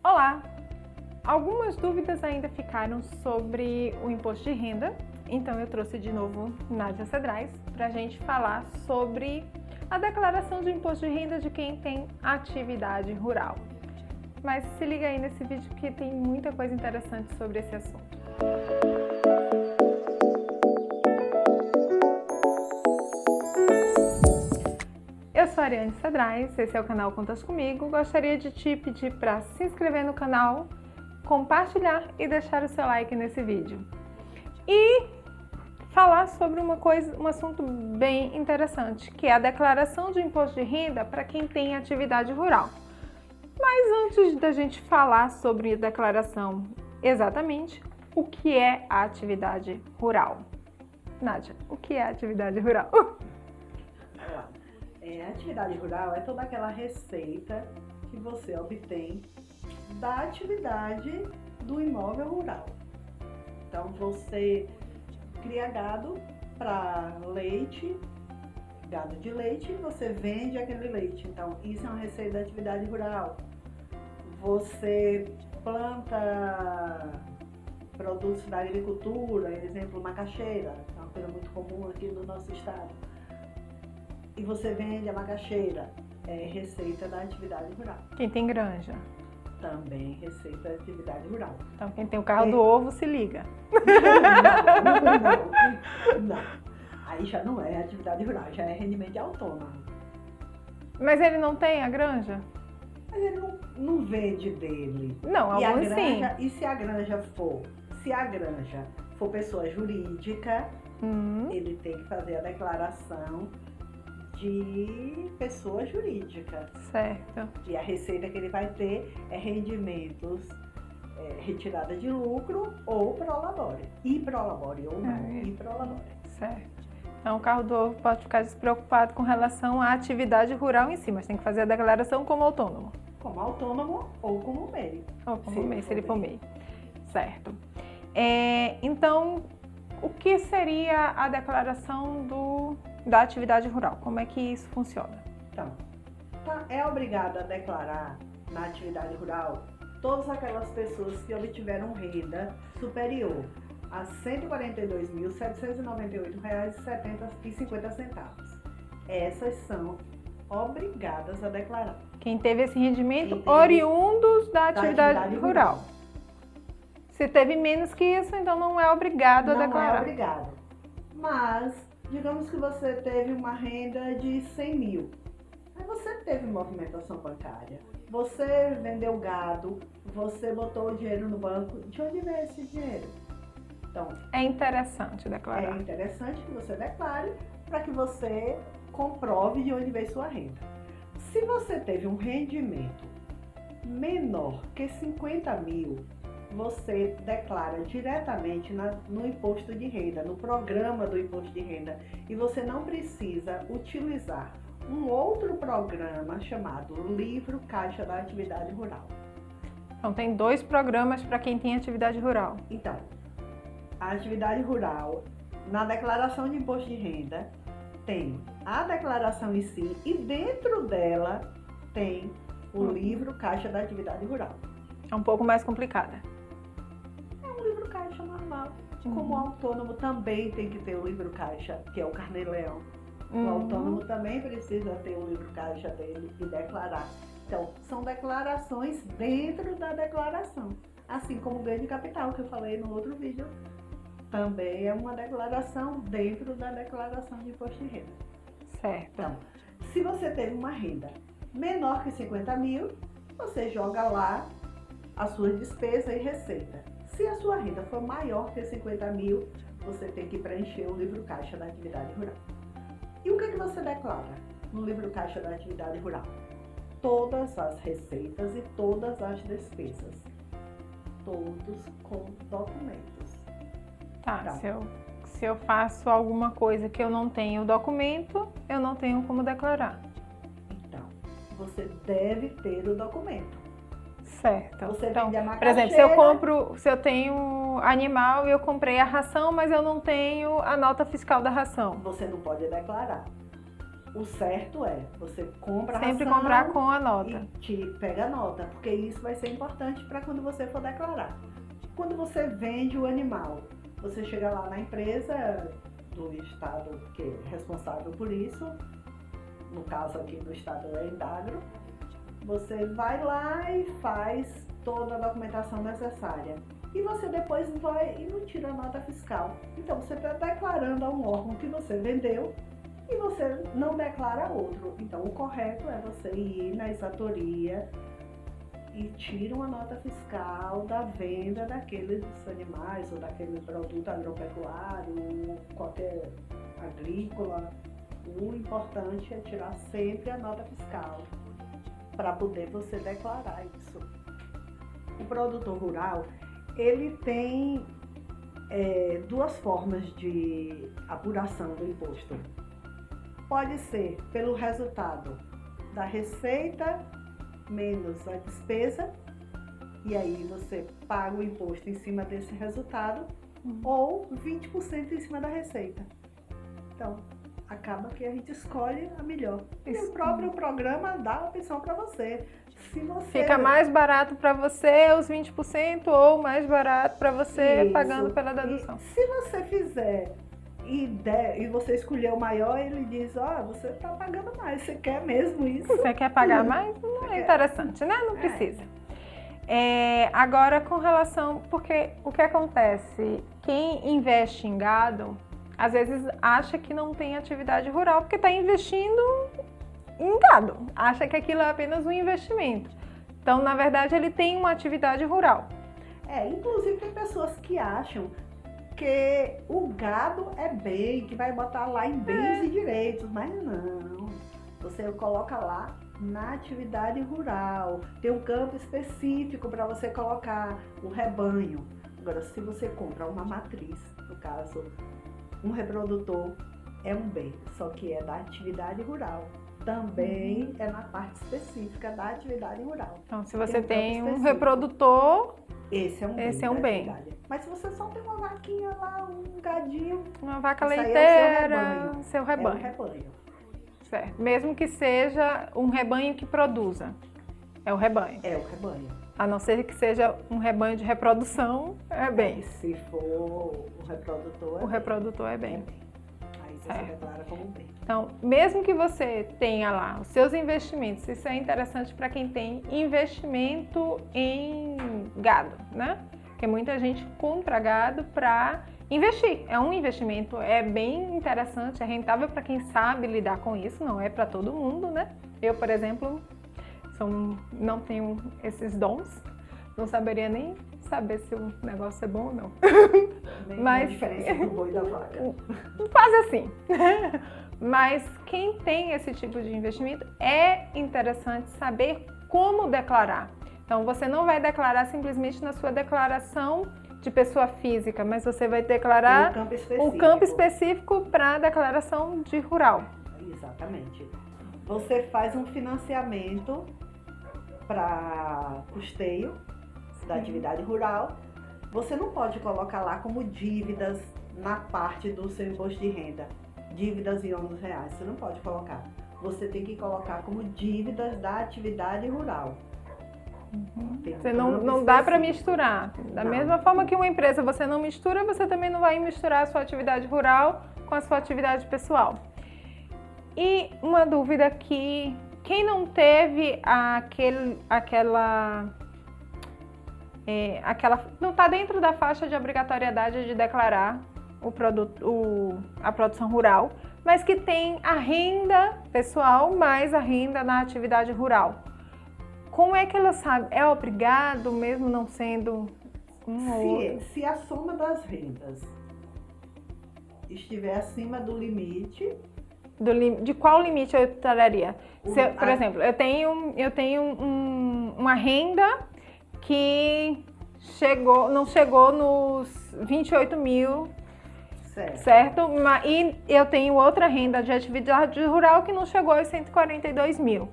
Olá! Algumas dúvidas ainda ficaram sobre o imposto de renda, então eu trouxe de novo Nádia Cedrais para a gente falar sobre a declaração de imposto de renda de quem tem atividade rural. Mas se liga aí nesse vídeo que tem muita coisa interessante sobre esse assunto. Eu sou a Ariane Cedrais, esse é o canal Contas Comigo. Gostaria de te pedir para se inscrever no canal, compartilhar e deixar o seu like nesse vídeo. E falar sobre um assunto bem interessante, que é a declaração de imposto de renda para quem tem atividade rural. Mas antes da gente falar sobre a declaração exatamente, o que é a atividade rural? Nádia, o que é a atividade rural? A atividade rural é toda aquela receita que você obtém da atividade do imóvel rural. Então você cria gado para leite, gado de leite, e você vende aquele leite. Então isso é uma receita da atividade rural. Você planta produtos da agricultura, exemplo, macaxeira, é uma coisa muito comum aqui no nosso estado. E você vende a macaxeira, é receita da atividade rural. Quem tem granja? Também receita da atividade rural. Então quem tem o carro do ovo se liga. Não. Aí já não é atividade rural, já é rendimento autônomo. Mas ele não tem a granja? Mas ele não vende dele. Não, alguns sim. E se a granja for pessoa jurídica, ele tem que fazer a declaração de pessoa jurídica. Certo. E a receita que ele vai ter é rendimentos, retirada de lucro ou prolabore. E prolabore ou não, e prolabore. Certo. Então o carro do ovo pode ficar despreocupado com relação à atividade rural em si, mas tem que fazer a declaração como autônomo. Como autônomo ou como MEI. Ou como MEI, se ele for MEI. Certo. Então, o que seria a declaração da atividade rural? Como é que isso funciona? Então, é obrigado a declarar na atividade rural todas aquelas pessoas que obtiveram renda superior a R$ 142.798,50. Essas são obrigadas a declarar. Quem teve esse rendimento oriundos da atividade rural. Se teve menos que isso, então não é obrigado a declarar. Não é obrigado. Mas, digamos que você teve uma renda de 100 mil. Aí você teve movimentação bancária. Você vendeu gado, você botou o dinheiro no banco. De onde veio esse dinheiro? Então, é interessante declarar. É interessante que você declare para que você comprove de onde veio sua renda. Se você teve um rendimento menor que 50 mil, você declara diretamente no imposto de renda, no programa do imposto de renda, e você não precisa utilizar um outro programa chamado Livro Caixa da Atividade Rural. Então tem dois programas para quem tem atividade rural. Então, a atividade rural, na declaração de imposto de renda, tem a declaração em si e dentro dela tem o livro Caixa da Atividade Rural. É um pouco mais complicada. É um livro caixa normal. Como autônomo também tem que ter o livro caixa, que é o Carnê-Leão. O autônomo também precisa ter o livro caixa dele e declarar. Então, são declarações dentro da declaração. Assim como o ganho de capital, que eu falei no outro vídeo, também é uma declaração dentro da declaração de imposto de renda. Certo. Então, se você teve uma renda menor que 50 mil, você joga lá a sua despesa e receita. Se a sua renda for maior que 50 mil, você tem que preencher o livro caixa da atividade rural. E o que você declara no livro caixa da atividade rural? Todas as receitas e todas as despesas. Todos com documentos. Tá, então, se eu faço alguma coisa que eu não tenho documento, eu não tenho como declarar. Então, você deve ter o documento. Certo. Você então, vende a por exemplo, se eu tenho animal e eu comprei a ração, mas eu não tenho a nota fiscal da ração. Você não pode declarar. O certo é, você compra a Sempre ração comprar com a nota. e pega a nota, porque isso vai ser importante para quando você for declarar. Quando você vende o animal, você chega lá na empresa do estado que é responsável por isso, no caso aqui do estado é Indagro, você vai lá e faz toda a documentação necessária. E você depois vai e não tira a nota fiscal. Então você está declarando a um órgão que você vendeu e você não declara outro. Então o correto é você ir na exatoria e tira uma nota fiscal da venda daqueles animais ou daquele produto agropecuário, qualquer agrícola. O importante é tirar sempre a nota fiscal para poder você declarar isso. O produtor rural, ele tem duas formas de apuração do imposto. Pode ser pelo resultado da receita menos a despesa, e aí você paga o imposto em cima desse resultado, ou 20% em cima da receita. Então, acaba que a gente escolhe a melhor. E o próprio programa dá a opção para você. Se você... Fica mais barato para você os 20% ou mais barato para você Isso. pagando pela dedução. E se você fizer e você escolher o maior, ele diz, você está pagando mais, você quer mesmo isso? Você quer pagar mais? Não é interessante, né? Não precisa. Agora, com relação... Porque o que acontece? Quem investe em gado, às vezes acha que não tem atividade rural, porque está investindo em gado. Acha que aquilo é apenas um investimento. Então, na verdade, ele tem uma atividade rural. Inclusive tem pessoas que acham que o gado é bem, que vai botar lá em bens e direitos, mas não. Você coloca lá na atividade rural, tem um campo específico para você colocar o rebanho. Agora, se você compra uma matriz, no caso, um reprodutor, é um bem, só que é da atividade rural. Também é na parte específica da atividade rural. Então, se você tem um reprodutor, esse é um bem. Esse é um bem. Mas se você só tem uma vaquinha lá, um gadinho, uma vaca isso aí leiteira, seu rebanho. É o rebanho. Certo. Mesmo que seja um rebanho que produza. É o rebanho. É o rebanho. A não ser que seja um rebanho de reprodução, é bem. Se for o reprodutor, o reprodutor é bem. Aí você declara como bem. Então, mesmo que você tenha lá os seus investimentos, isso é interessante para quem tem investimento em gado, né? Porque muita gente compra gado para investir. É um investimento, é bem interessante, é rentável para quem sabe lidar com isso, não é para todo mundo, né? Eu, por exemplo, não tenho esses dons, não saberia nem saber se o negócio é bom ou não. Mas a diferença do boi e da vaca. Quase assim. Mas quem tem esse tipo de investimento, é interessante saber como declarar. Então, você não vai declarar simplesmente na sua declaração de pessoa física, mas você vai declarar o campo específico para a declaração de rural. Exatamente. Você faz um financiamento para custeio da atividade rural. Você não pode colocar lá como dívidas na parte do seu imposto de renda, dívidas em ônus reais, você não pode colocar. Você tem que colocar como dívidas da atividade rural. Você não dá para misturar. Da mesma forma que uma empresa você não mistura, você também não vai misturar a sua atividade rural com a sua atividade pessoal. E uma dúvida que quem não teve não está dentro da faixa de obrigatoriedade de declarar a produção rural, mas que tem a renda pessoal mais a renda na atividade rural. Como é que ela sabe? É obrigado mesmo não sendo se a soma das rendas estiver acima do limite... De qual limite eu traria? Por exemplo, eu tenho uma renda que não chegou nos 28 mil, certo? E eu tenho outra renda de atividade rural que não chegou aos 142 mil.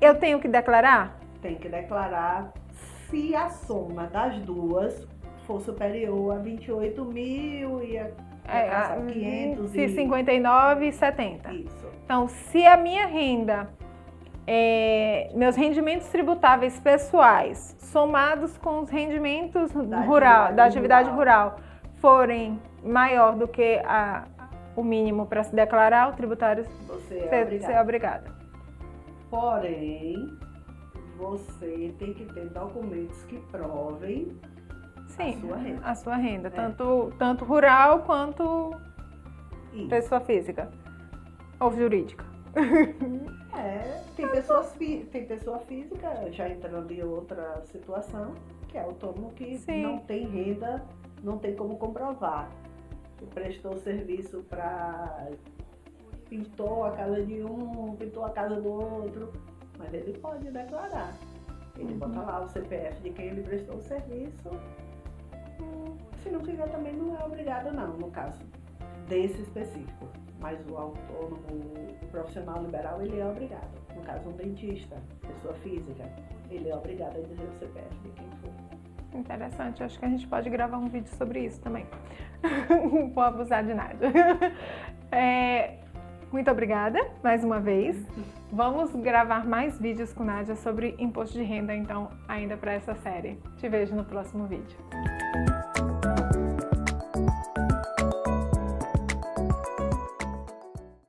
Eu tenho que declarar? Tem que declarar se a soma das duas for superior a 28 mil e 559,70. Isso. Então, se a minha renda, meus rendimentos tributáveis pessoais, somados com os rendimentos da atividade rural, forem maior do que o mínimo para se declarar, o tributário você é obrigado. Porém, você tem que ter documentos que provem a sua renda, tanto rural quanto pessoa física ou jurídica. Tem pessoa física, já entrando em outra situação, que é autônomo que não tem renda, não tem como comprovar. Prestou serviço pintou a casa de um, pintou a casa do outro, mas ele pode declarar. Ele bota lá o CPF de quem ele prestou o serviço. Se não quiser também não é obrigado não, no caso desse específico. Mas o autônomo, o profissional liberal, ele é obrigado. No caso, um dentista, pessoa física, ele é obrigado a dizer o CPF de quem for. Interessante, acho que a gente pode gravar um vídeo sobre isso também. Vou abusar de Nádia. Muito obrigada, mais uma vez. Vamos gravar mais vídeos com Nádia sobre imposto de renda, então, ainda para essa série. Te vejo no próximo vídeo.